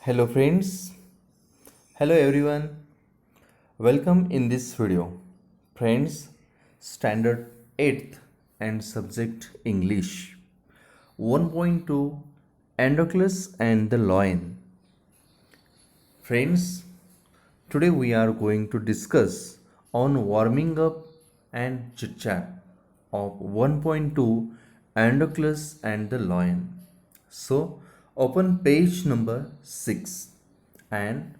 Hello friends, hello everyone. Welcome in this video. Friends, standard 8th and subject English. 1.2 Androclus and the Lion. Friends, today we are going to discuss on warming up and chit chat of 1.2 Androclus and the Lion. So, open page number 6 and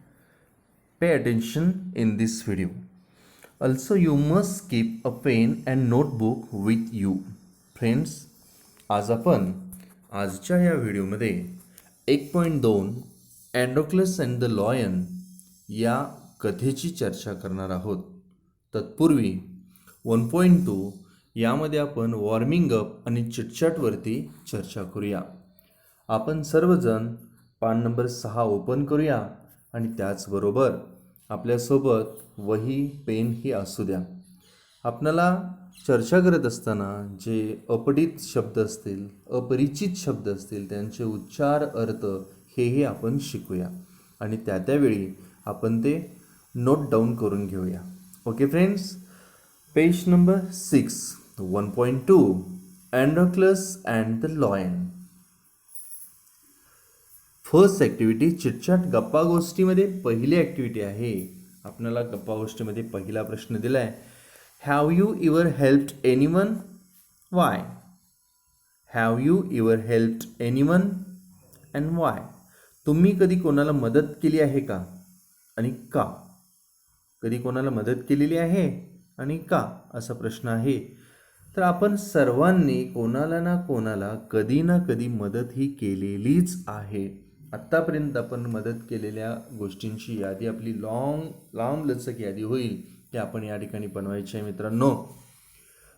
pay attention in this video. Also, you must keep a pen and notebook with you. Friends, आज आपण आजच्या या व्हिडिओमध्ये 1.2 Androcles and the lion या कथेची चर्चा करणार आहोत. तत्पूर्वी 1.2 यामध्ये आपण वॉर्मिंग अप आणि चिटचॅटवरती चर्चा करूया. आपण सर्वजण पान नंबर 6 ओपन करूया आणि त्याचबरोबर आपल्यासोबत वही पेन ही असू द्या. आपणाला चर्चा करत असताना जे अपरिचित शब्द असतील, अपरिचित शब्द असतील, त्यांचे उच्चार, अर्थ हेही आपण शिकूया आणि त्यावेळी आपण ते नोट डाऊन करून घेऊया. Okay friends, page number 6, 1.2 Androcles and the lion. First activity chitchat गप्पा गोष्टीमध्ये पहिली ॲक्टिव्हिटी आहे. आपल्याला गप्पा गोष्टीमध्ये पहिला प्रश्न दिला आहे, have you इवर helped anyone? Y? Have you इवर helped anyone and Y? तुम्ही कधी कोणाला मदत केली आहे का आणि का? कधी कोणाला मदत केलेली आहे आणि का, असा प्रश्न आहे. तर आपण सर्वांनी कोणाला ना कोणाला कधी ना कधी मदत ही केलेलीच आहे. आत्तापर्यंत आपण मदत केलेल्या गोष्टींची यादी आपली लांब लचक यादी होईल, ते आपण या ठिकाणी बनवायची आहे मित्रांनो.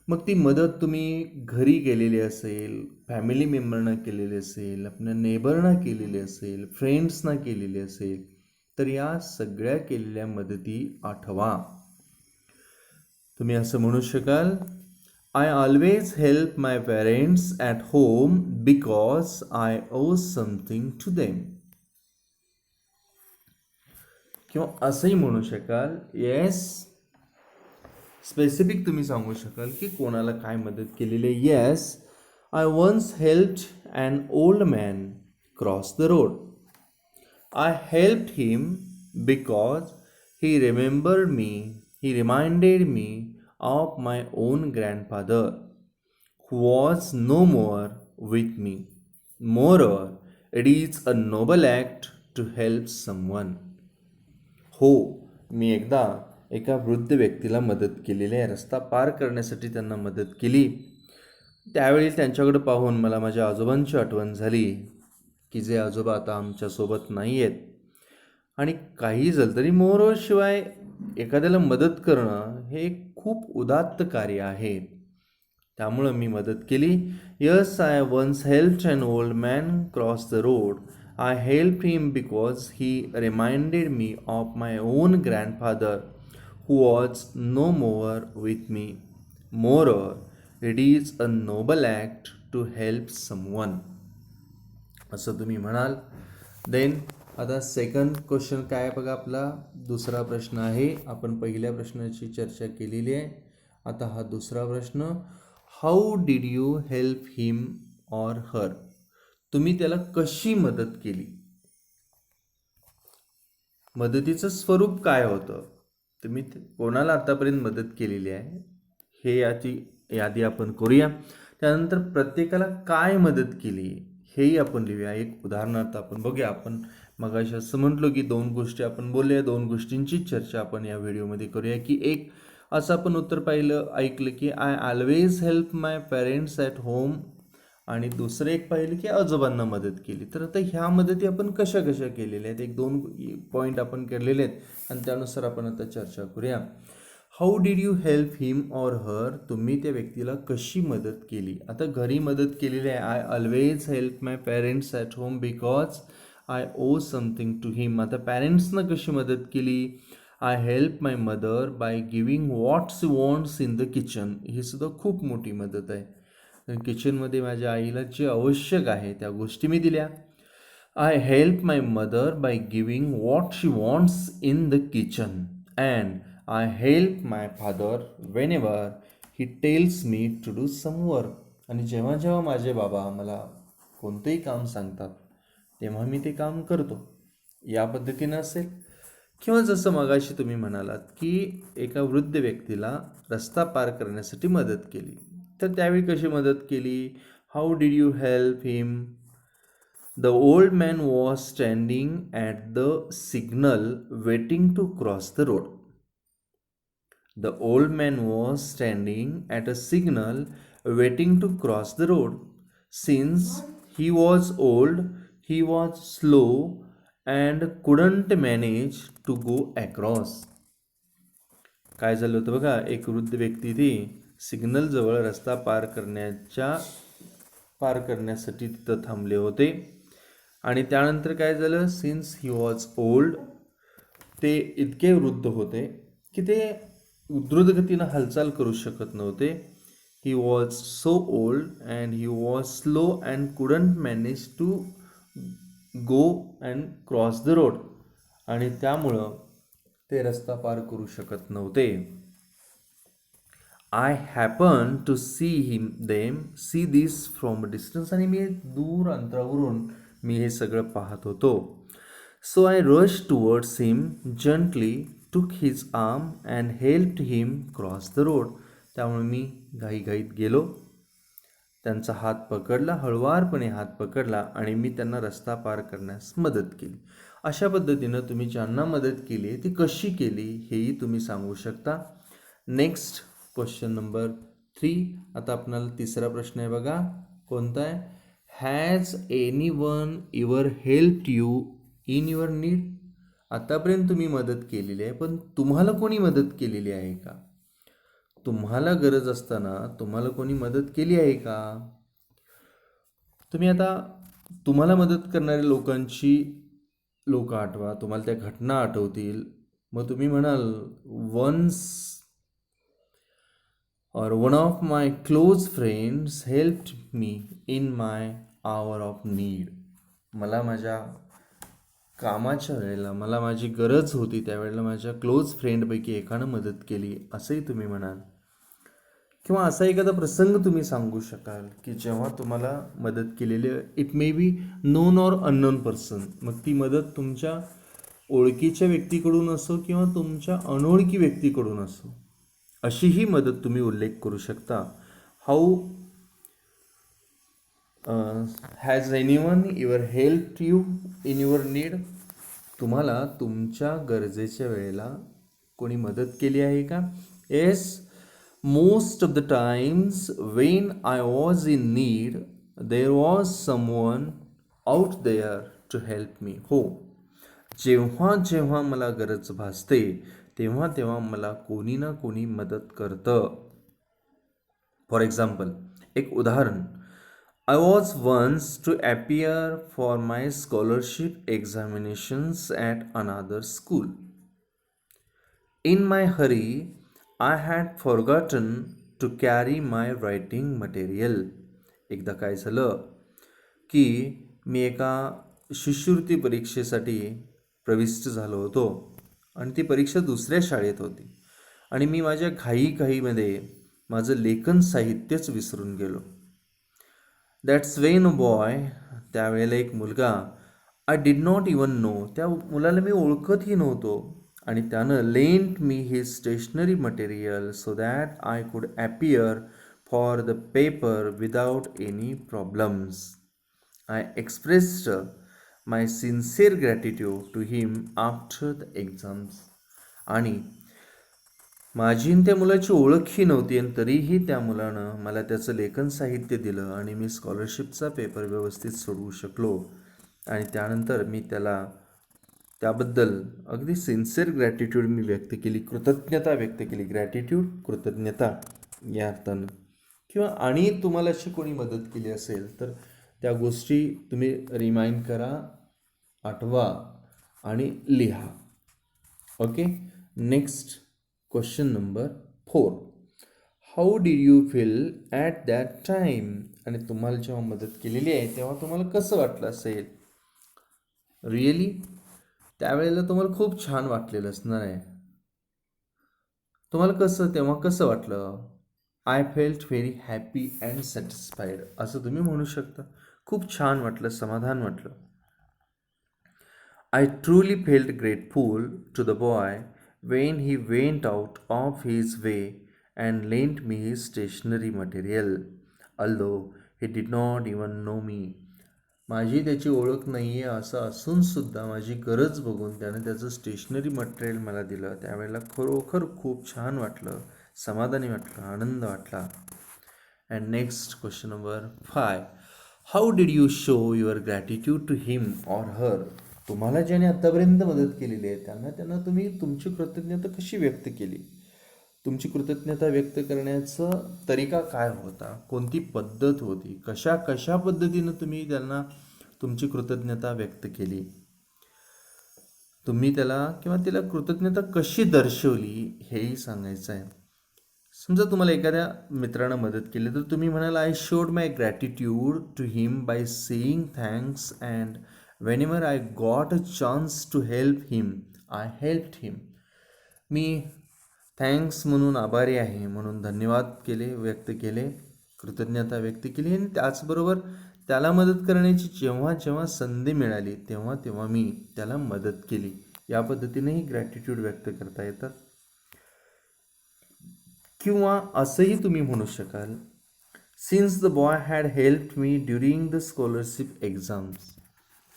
मग ती मदत तुम्ही घरी केलेली असेल, फॅमिली मेंबरना केलेली असेल, आपल्या नेबरना केलेली असेल, फ्रेंड्सना केलेली असेल, तर या सगळ्या केलेल्या मदती आठवा. तुम्ही असं म्हणू शकाल, I always help my parents at home because I owe something to them. किंवा असंही म्हणू शकाल, येस, स्पेसिफिक तुम्ही सांगू शकाल की कोणाला काय मदत केलेली आहे. Yes, I once helped an old man cross the road. I helped him because he remembered me, he reminded me of my own grandfather who was no more with me. Moreover, it is a noble act to help someone. हो, मी एकदा एका वृद्ध व्यक्तीला मदत केलेली आहे. रस्ता पार करण्यासाठी त्यांना मदत केली. त्यावेळी त्यांच्याकडे पाहून मला माझ्या आजोबांची आठवण झाली की जे आजोबा आता आमच्यासोबत नाही आहेत. आणि काही झालं तरी मोरोवर शिवाय एखाद्याला मदत करणं हे खूप उदात्त कार्य आहे. त्यामुळं मी मदत केली. Yes, I once helped an old man cross the road. I help him because he reminded me of my own grandfather who was no more with me. Moreover, it is a noble act to help someone, असं तुम्ही म्हणाल. Then आता second question काय आहे बघा, आपला दुसरा प्रश्न आहे. आपण पहिल्या प्रश्नाची चर्चा केलेली आहे. आता हा दुसरा प्रश्न, how did you help him or हर? तुम्ही त्याला कशी मदत केली? मदतीचं स्वरूप काय होतं? तुम्ही कोणाला आतापर्यंत मदत केलेली आहे हे याची यादी आपण करूया. त्यानंतर प्रत्येकाला काय मदत केली हेही आपण लिहूया. एक उदाहरणार्थ आपण बघूया. आपण मगाशी असं म्हटलो की दोन गोष्टी आपण बोलूया, दोन गोष्टींची चर्चा आपण या व्हिडिओमध्ये करूया. की एक असं आपण उत्तर ऐकलं की I always help my parents at home, आणि दुसरं एक पाहिलं की आजोबांना मदत केली. तर आता ह्या मदती आपण कशा कशा केलेल्या आहेत, एक दोन पॉईंट आपण केलेले आहेत आणि त्यानुसार आपण आता चर्चा करूया. How did you help him or हर? तुम्ही त्या व्यक्तीला कशी मदत केली? आता घरी मदत केलेली आहे. I always help my parents at home because I owe something to him. आता पॅरेंट्सनं कशी मदत केली? I help my mother by giving what's wants in the kitchen. ही सुद्धा खूप मोठी मदत आहे. किचनमध्ये माझ्या आईला जे आवश्यक आहे त्या गोष्टी मी दिल्या. I help my mother by giving what she wants in the kitchen, and I help my father whenever he tells me to do some work. आणि जेव्हा जेव्हा माझे बाबा मला कोणतेही काम सांगतात तेव्हा मी ते काम करतो. या पद्धतीनं असेल. किंवा जसं मगाशी तुम्ही म्हणालात की एका वृद्ध व्यक्तीला रस्ता पार करण्यासाठी मदत केली, तर त्यावेळी कशी मदत केली? How did you help him? The old man was standing at the signal waiting to cross the road. The old man was standing at a signal waiting to cross the road. Since he was old, he was slow and couldn't manage to go across. काय झालं होतं बघा, एक वृद्ध व्यक्ती ती सिग्नलजवळ रस्ता पार करण्यासाठी तिथं थांबले होते. आणि त्यानंतर काय झालं? सिन्स ही वॉज ओल्ड, ते इतके वृद्ध होते की ते द्रुतगतीनं हालचाल करू शकत नव्हते. He was so old and he was slow and couldn't manage to go and cross the road. आणि त्यामुळं ते रस्ता पार करू शकत नव्हते. I happen to see this from a distance. आणि मी दूर अंतरावरून मी हे सगळं पाहत होतो. So I rush towards him gently, took his arm and helped him cross the road. त्यामुळे मी घाईघाईत गेलो, त्यांचा हात पकडला, हळुवारपणे हात पकडला आणि मी त्यांना रस्ता पार करण्यास मदत केली. अशा पद्धतीनं तुम्ही ज्यांना मदत केली ती कशी केली हेही तुम्ही सांगू शकता. Next question number 3. आता आपणाला तिसरा प्रश्न आहे बघा, कोणता आहे? Has anyone ever helped you in your need? आतापर्यंत तुम्ही मदत केलेली आहे, पण तुम्हाला कोणी मदत केलेली आहे का? तुम्हाला गरज असताना तुम्हाला कोणी मदत केली आहे का? तुम्ही आता तुम्हाला मदत करणाऱ्या लोक आठवा, तुम्हाला त्या घटना आठवतील. मग तुम्ही म्हणाल once or one of my close friends helped me in my hour of need. मला माझ्या कामाच्या वेळेला, मला माझी गरज होती त्यावेळेला माझ्या क्लोज फ्रेंडपैकी एकानं मदत केली, असंही तुम्ही म्हणाल. किंवा असा एखादा प्रसंग तुम्ही सांगू शकाल की जेव्हा तुम्हाला मदत केलेली, it may be known or unknown person. मग ती मदत तुमच्या ओळखीच्या व्यक्तीकडून असो किंवा तुमच्या अनोळखी व्यक्तीकडून असो, अशीही मदत तुम्ही उल्लेख करू शकता. How has anyone ever helped you in your need? तुम्हाला तुमच्या गरजेच्या वेळेला कोणी मदत केली आहे का? Yes, most of the times when I was in need there was someone out there to help me. हो, जेव्हा जेव्हा मला गरज भासते तेव्हा तेव्हा मला कोणी ना कोणी मदत करतं. फॉर एक्झाम्पल, एक उदाहरण, I was once to appear for my scholarship examinations at another school. In my hurry I had forgotten to carry my writing material. एकदा काय झालं की मी एका शिष्यवृत्ती परीक्षेसाठी प्रविष्ट झालो होतो आणि ती परीक्षा दुसऱ्या शाळेत होती आणि मी माझ्या घाईमध्ये माझं लेखन साहित्यच विसरून गेलो. दॅट्स वेन अ बॉय, त्यावेळेला एक मुलगा, I did not even know, त्या मुलाला मी ओळखतही नव्हतो, आणि त्यानं lent me his stationery material so that I could appear for the paper without any problems. I expressed my sincere gratitude to him after the exams. आणि माझी त्या मुलाची ओळखही नव्हती आणि तरीही त्या मुलानं मला त्याचं लेखन साहित्य दिलं आणि मी स्कॉलरशिपचा पेपर व्यवस्थित सोडवू शकलो. आणि त्यानंतर मी त्याला त्याबद्दल अगदी सिन्सिअर ग्रॅटिट्यूड मी व्यक्त केली, कृतज्ञता व्यक्त केली. ग्रॅटिट्यूड, कृतज्ञता या अर्थानं. किंवा आणि तुम्हाला अशी कोणी मदत केली असेल तर त्या गोष्टी तुम्ही रिमाइंड करा, आठवा आणि लिहा. Okay. Next question number 4. How did you feel at that time? आणि तुम्हाला जेव्हा मदत केलेली आहे तेव्हा तुम्हाला कसं वाटलं असेल? रिअली? त्यावेळेला तुम्हाला खूप छान वाटलेलं असणार आहे. तुम्हाला तेव्हा कसं वाटलं? I felt very happy and satisfied असं तुम्ही म्हणू शकता. खूप छान वाटलं, समाधान वाटलं. I truly felt grateful to the boy when he went out of his way and lent me his stationery material, although he did not even know me. माझी त्याची ओळख नाही आहे असं असूनसुद्धा माझी गरज बघून त्याने त्याचं स्टेशनरी मटेरियल मला दिलं. त्यावेळेला खरोखर खूप छान वाटलं, समाधानी वाटलं, आनंद वाटला. And next question number 5. How did you show your gratitude to him or her? तुम्हाला ज्याने आत्तापर्यंत मदत केलेली आहे त्यांना तुम्ही तुमची कृतज्ञता कशी व्यक्त केली? तुमची कृतज्ञता व्यक्त करण्याचा तरीका काय होता? कोणती पद्धत होती? कशा पद्धतीनं तुम्ही त्यांना तुमची कृतज्ञता व्यक्त केली? तुम्ही त्याला किंवा तिला कृतज्ञता कशी दर्शवली हेही सांगायचं आहे. समजा तुम्हाला एखाद्या मित्रानं मदत केली तर तुम्ही म्हणाल, I showed my gratitude to him by saying thanks and whenever I got a chance to help him, I helped him. Me thanks म्हणून आभारी आहे म्हणून धन्यवाद व्यक्त केले, कृतज्ञता व्यक्त केली आणि त्याचबरोबर त्याला मदत करण्याची जेव्हा संधी मिळाली तेव्हा मी त्याला मदत केली. या पद्धतीनेही ग्रॅटिट्यूड व्यक्त करता येतात. किंवा असंही तुम्ही म्हणू शकाल, since the boy had help me during the scholarship exams.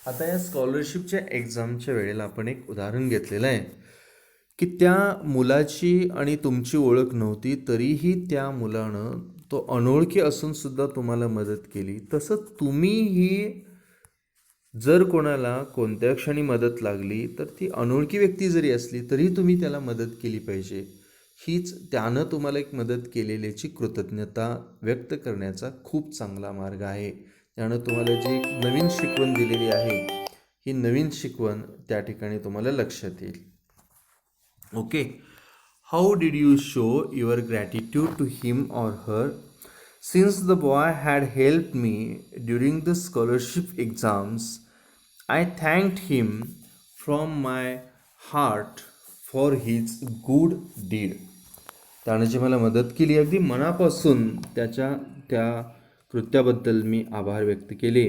आता या स्कॉलरशिपच्या एक्झामच्या वेळेला आपण एक उदाहरण घेतलेलं आहे की त्या मुलाची आणि तुमची ओळख नव्हती तरीही त्या मुलानं तो अनोळखी असूनसुद्धा तुम्हाला मदत केली. तसं तुम्हीही जर कोणाला कोणत्या क्षणी मदत लागली तर ती अनोळखी व्यक्ती जरी असली तरी तुम्ही त्याला मदत केली पाहिजे. हीच त्यानं तुम्हाला एक मदत केलेल्याची कृतज्ञता व्यक्त करण्याचा खूप चांगला मार्ग आहे. त्यानं तुम्हाला जी नवीन शिकवण दिलेली आहे ही नवीन शिकवण त्या ठिकाणी तुम्हाला लक्षात येईल. Okay. How did you show your gratitude to him or her? Since the boy had help me during the scholarship exams, I thanked him from my heart for his good deed. त्यानं जी मला मदत केली अगदी मनापासून त्या कृत्याबद्दल मी आभार व्यक्त केले.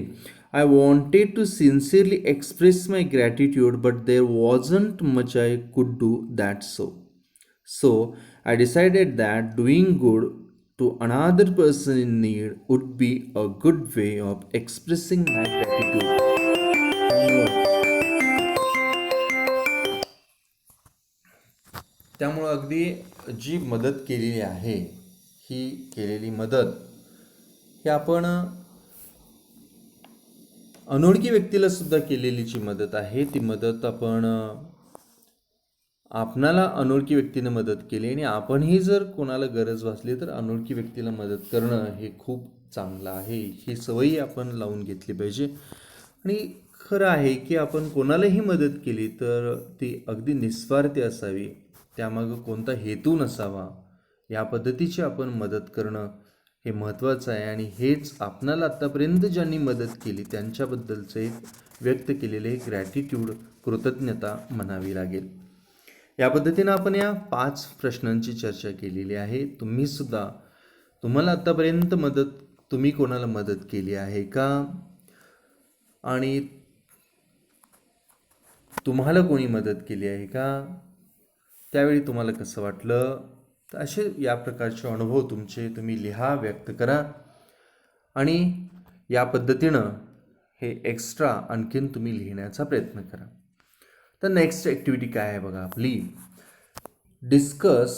I wanted to sincerely express my gratitude but there wasn't much I could do that so I decided that doing good to another person in need would be a good way of expressing my gratitude. त्यामुळं अगदी जी मदत केलेली आहे ही केलेली मदत ही आपण अनोळखी व्यक्तीला सुद्धा केलेली जी मदत आहे ती मदत आपण आपणाला अनोळखी व्यक्तीने मदत केली आणि आपणही जर कोणाला गरज भासली तर अनोळखी व्यक्तीला मदत करणं हे खूप चांगलं आहे. ही सवयी आपण लावून घेतली पाहिजे. आणि खरं आहे की आपण कोणालाही मदत केली तर ती अगदी निस्वार्थी असावी, त्यामागं कोणता हेतू नसावा. या पद्धतीची आपण मदत करणं हे महत्त्वाचं आहे आणि हेच आपणाला आत्तापर्यंत ज्यांनी मदत केली त्यांच्याबद्दलचे व्यक्त केलेले ग्रॅटिट्यूड, कृतज्ञता म्हणावी लागेल. या पद्धतीनं आपण या 5 प्रश्नांची चर्चा केलेली आहे. तुम्हाला आत्तापर्यंत तुम्ही कोणाला मदत केली आहे का? आणि तुम्हाला कोणी मदत केली आहे का? त्यावेळी तुम्हाला कसं वाटलं? तर असे या प्रकारचे अनुभव तुम्ही लिहा, व्यक्त करा आणि या पद्धतीनं हे एक्स्ट्रा आणखीन तुम्ही लिहिण्याचा प्रयत्न करा. तर नेक्स्ट ॲक्टिव्हिटी काय आहे बघा आपली, डिस्कस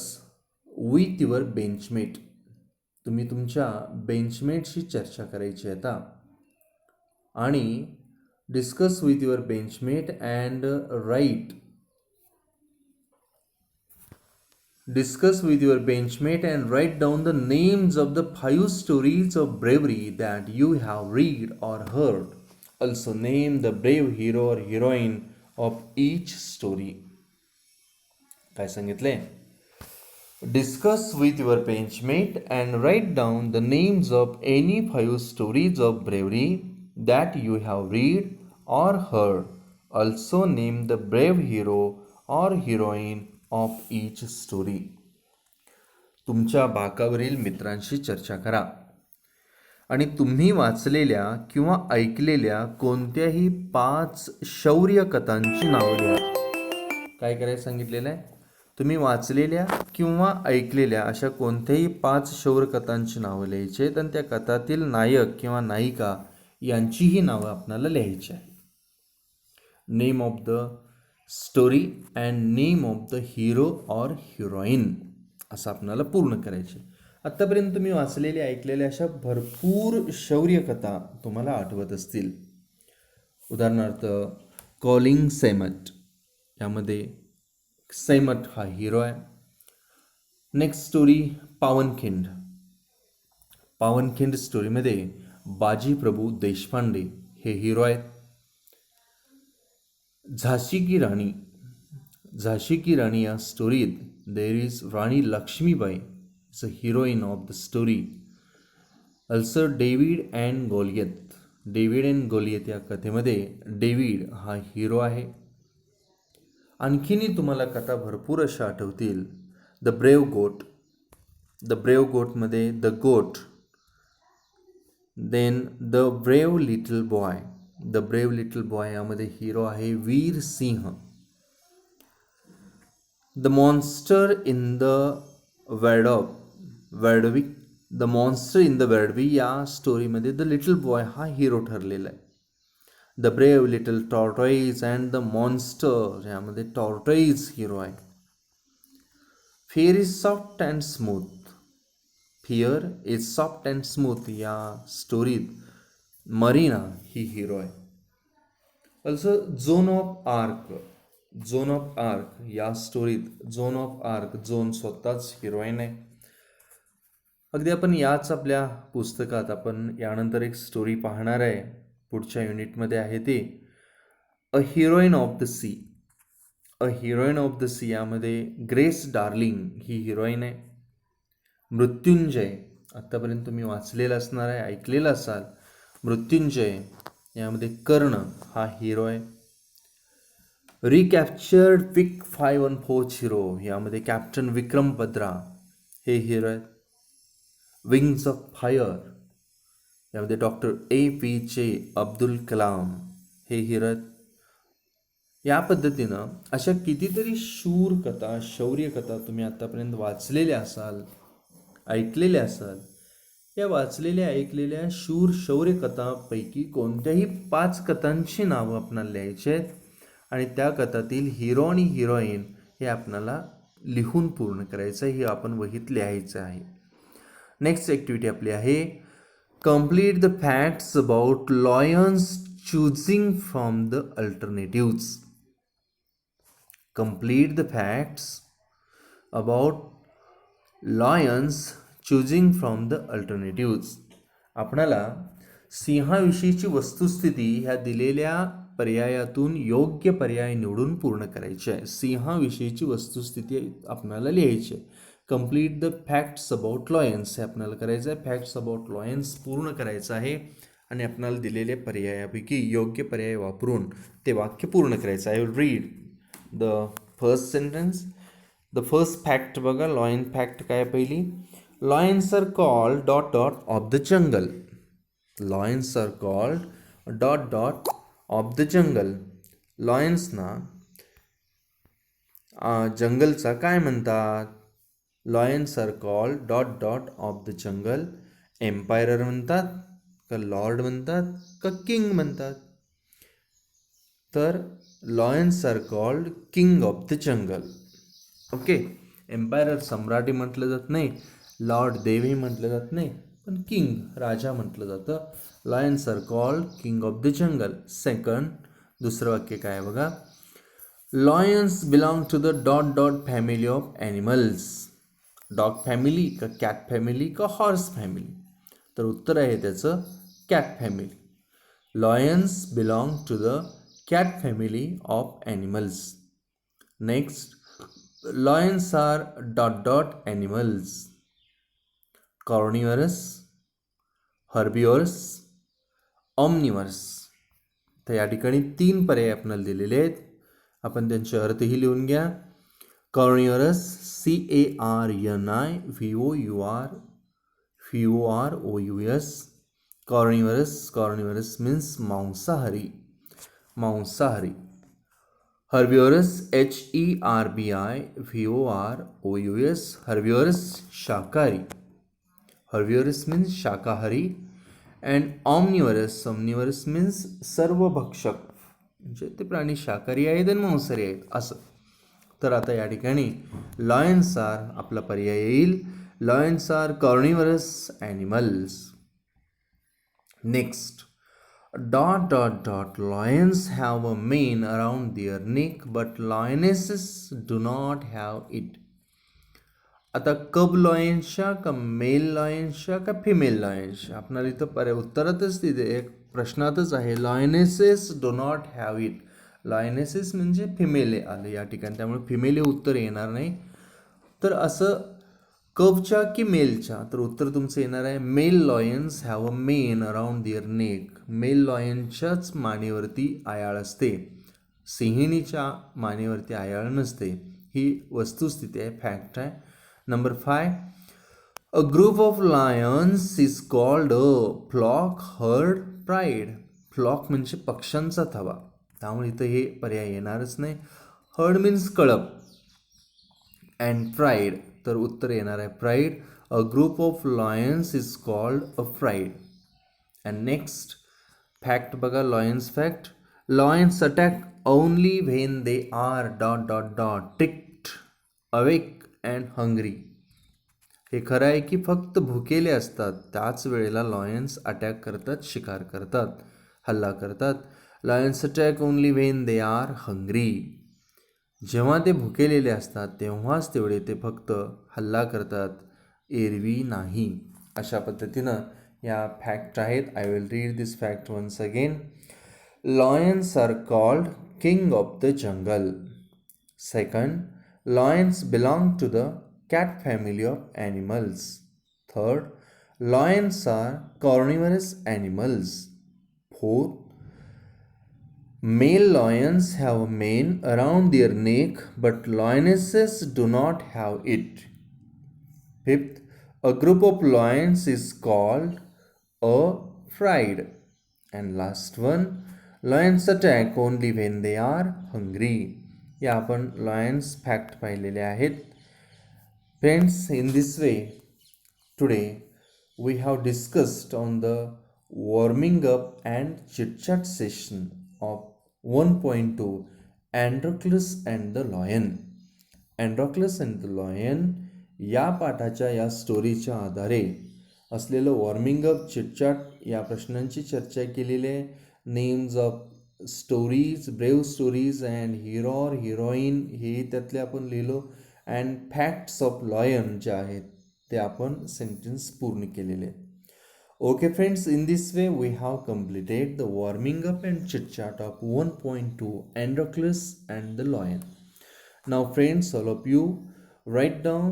विथ युअर बेंचमेट. तुम्ही तुमच्या बेंचमेटशी चर्चा करायची आता आणि discuss with your benchmate and write. Discuss with your benchmate and write down the names of the 5 stories of bravery that you have read or heard. Also name the brave hero or heroine of each story. काय सांगितले? Discuss with your benchmate and write down the names of any 5 stories of bravery that you have read or heard. Also name the brave hero or heroine of each story. तुमच्या बाकावरील मित्रांशी चर्चा करा आणि तुम्ही वाचलेल्या किंवा ऐकलेल्या कोणत्याही 5 शौर्य कथांची नावं लिहा. काय करायला सांगितलेलं आहे? तुम्ही वाचलेल्या किंवा ऐकलेल्या अशा कोणत्याही 5 शौर्य कथांची नावं लिहायची आहेत आणि त्या कथातील नायक किंवा नायिका यांचीही नावं आपल्याला लिहायची आहे. Name of the story and name of the hero or heroine असं आपल्याला पूर्ण करायचे. आत्तापर्यंत तुम्ही वाचलेल्या ऐकलेल्या अशा भरपूर शौर्यकथा तुम्हाला आठवत असतील. उदाहरणार्थ कॉलिंग सैमट, यामध्ये सैमट हा हिरो आहे. Next story Pavankhind. पावनखिंड स्टोरीमध्ये बाजी प्रभू देशपांडे हे हिरो आहेत. झाशी की राणी. झाशी की राणी या स्टोरीत there is Rani Lakshmibai is a heroine of the story. Also David and Goliath. David and Goliath या कथेमध्ये डेव्हिड हा हिरो आहे. आणखीनही तुम्हाला कथा भरपूर अशा आठवतील. The brave goat. The brave गोटमध्ये the goat. Then the brave little boy. The brave little boy यामध्ये हिरो आहे Veer Singh. The monster in the wadwick. The monster in the wadvi या स्टोरीमध्ये द लिटल बॉय हा हिरो ठरलेला आहे. The brave little tortoise and the monster यामध्ये tortoise hero आहे. Fear is soft and smooth. Fear is soft and smooth या स्टोरीत marina ही hero आहे. Also zone of arc. Zone of arc या स्टोरीत zone of arc zone स्वतःच heroine आहे. अगदी आपण याच आपल्या पुस्तकात आपण यानंतर एक स्टोरी पाहणार आहे, पुढच्या युनिटमध्ये आहे ते a heroine of the sea. A heroine of the sea यामध्ये ग्रेस डार्लिंग ही हिरोईन आहे. मृत्युंजय आत्तापर्यंत तुम्ही वाचलेलं असणार आहे, ऐकलेलं असाल. मृत्युंजय यामध्ये कर्ण हा हिरो आहे. रिकॅप्चर्ड विक 514 यामध्ये कॅप्टन विक्रम बद्रा हे हिरो आहेत. विंग्स ऑफ फायर यामध्ये डॉक्टर APJ अब्दुल कलाम हे हिरो आहेत. या पद्धतीनं अशा कितीतरी शूर कथा शौर्य कथा तुम्ही आत्तापर्यंत वाचलेल्या असाल, ऐकलेल्या असाल. या वाचलेल्या ऐकलेल्या शूर शौर्य कथांपैकी कोणत्याही 5 कथांची नावं आपल्याला लिहायची आहेत आणि त्या कथातील हिरो आणि हिरोईन हे आपल्याला लिहून पूर्ण करायचं आहे. हे आपण वहीत लिहायचं आहे. नेक्स्ट ॲक्टिव्हिटी आपली आहे complete the facts about lions choosing from the alternatives. Complete the facts about lions choosing from the alternatives. आपणाला सिंहाविषयीची वस्तुस्थिती ह्या दिलेल्या पर्यायातून योग्य पर्याय निवडून पूर्ण करायचे आहे. सिंहाविषयीची वस्तुस्थिती आपल्याला लिहायची आहे. Complete the facts about Lions हे आपल्याला करायचं आहे. फॅक्ट्स अबाउट लॉयन्स पूर्ण करायचं आहे आणि आपल्याला दिलेल्या पर्यायापैकी योग्य पर्याय वापरून ते वाक्य पूर्ण करायचं. I will read the first sentence. The first fact बघा. लॉयन फॅक्ट काय पहिली. Lions are called dot dot of the jungle. Lions are called dot dot of the jungle. लॉयन्सना जंगलचा काय म्हणतात. Lions are called dot dot of the jungle. Emperor म्हणतात का lord म्हणतात का किंग म्हणतात. तर lions are called king of the jungle. Okay. Emperor सम्राटी म्हटलं जात नाही, लॉर्ड देवी म्हटलं जात नाही, पण किंग राजा म्हटलं जातं. Lions are called king of the jungle. Second दुसरं वाक्य काय बघा. Lions belong to the dot dot family of animals. Dog family का कॅट फॅमिली का हॉर्स फॅमिली. तर उत्तर आहे त्याचं cat family. Lions belong to the cat family of animals. Next lions are dot dot animals. Carnivorous, herbivores, omnivores. तर या ठिकाणी 3 पर्याय आपल्याला दिलेले आहेत. आपण त्यांचे अर्थही लिहून घ्या. कार्निवरस, CARNIVOURVOUROUS, कार्निवरस मीन्स मांसाहारी. हर्बिवरस, HERBIVOROUS, हर्बिवरस शाकाहारी. हर्बिवरस मीन्स शाकाहारी. अँड ऑमनिवरस मीन्स सर्व भक्षक, म्हणजे ते प्राणी शाकाहारी आहेत आणि मांसाहारी आहेत असं. तर आता या ठिकाणी लॉयन्स आर आपला पर्याय येईल. Lions are carnivorous animals. Next, lions have a mane around their neck but lionesses do not have it. आता कब लॉयन्सच्या का मेल लॉयन्सच्या का फिमेल लॉयन्सच्या, आपणाला इथं उत्तरातच तिथे एक प्रश्नातच आहे. लॉयनेसेस डो नॉट हॅव इट. लॉयनेसेस म्हणजे फिमेल आलं या ठिकाणी, त्यामुळे फिमेल हे उत्तर येणार नाही. तर असं कबच्या की मेलच्या, तर उत्तर तुमचं येणार आहे male lions have a mane around their neck. Male लॉयन्सच्याच मानेवरती आयाळ असते, सिंहिणीच्या मानेवरती आयाळ नसते. ही वस्तुस्थिती आहे, फॅक्ट आहे. Number 5, a group of lions is called a flock, herd, pride. Flock म्हणजे पक्ष्यांचा थवा, त्यामुळे इथं हे पर्याय येणारच नाही. हर्ड मीन्स कळप अँड प्राईड, तर उत्तर येणार आहे pride. A group of lions is called a pride. And next fact बघा, lions fact. Lions attack only when they are tricked, awake and hungry. हे खरं आहे की फक्त भुकेले असतात त्याच वेळेला लॉयन्स अटॅक करतात, शिकार करतात, हल्ला करतात. Lions attack only when they R hungry. जेव्हा ते भुकेलेले असतात तेव्हाच तेवढे ते फक्त हल्ला करतात, एरवी नाही. अशा पद्धतीनं या फॅक्ट आहेत. I will read this fact once again. Lions are called king of the jungle. Second, lions belong to the cat family of animals. Third, lions are carnivorous animals. Fourth, male lions have a mane around their neck but lionesses do not have it. Fifth, a group of lions is called a pride. And last one, lions attack only when they are hungry. या आपण lions fact पाहिलेले आहेत. Friends, in this way, today we have discussed on the warming up and chit-chat session of 1.2 Androclus and the Lion. Androclus and the Lion या पाठाच्या या स्टोरीच्या आधारे असलेलं warming up, chitchat या प्रश्नांची चर्चा केलेली आहे. Names of stories, brave stories and hero और हिरोईन हे त्यातले आपण लिहिलो. अँड फॅक्ट्स ऑफ लॉयन जे आहेत ते आपण सेंटेन्स पूर्ण केलेले. Okay friends, in this way we have completed the warming up and chitchat of 1.2 Androclus and the Lion. Now friends, all of you write down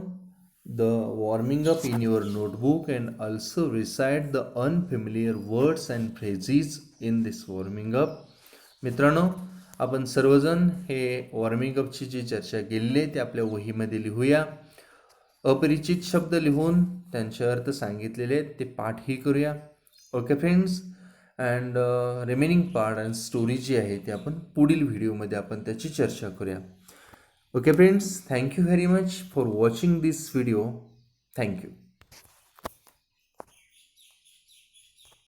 the warming up in your notebook and also recite the unfamiliar words and phrases in this warming up. मित्रांनो, आपण सर्वजण हे warming अपची जी चर्चा केलेली आहे ते आपल्या वहीमध्ये लिहूया. अपरिचित शब्द लिहून त्यांचे अर्थ सांगितलेले आहेत ते पाठही करूया. Okay friends, and remaining part and story जी आहे ते आपण पुढील व्हिडिओमध्ये आपण त्याची चर्चा करूया. Okay friends, thank you very much for watching this video. Thank you.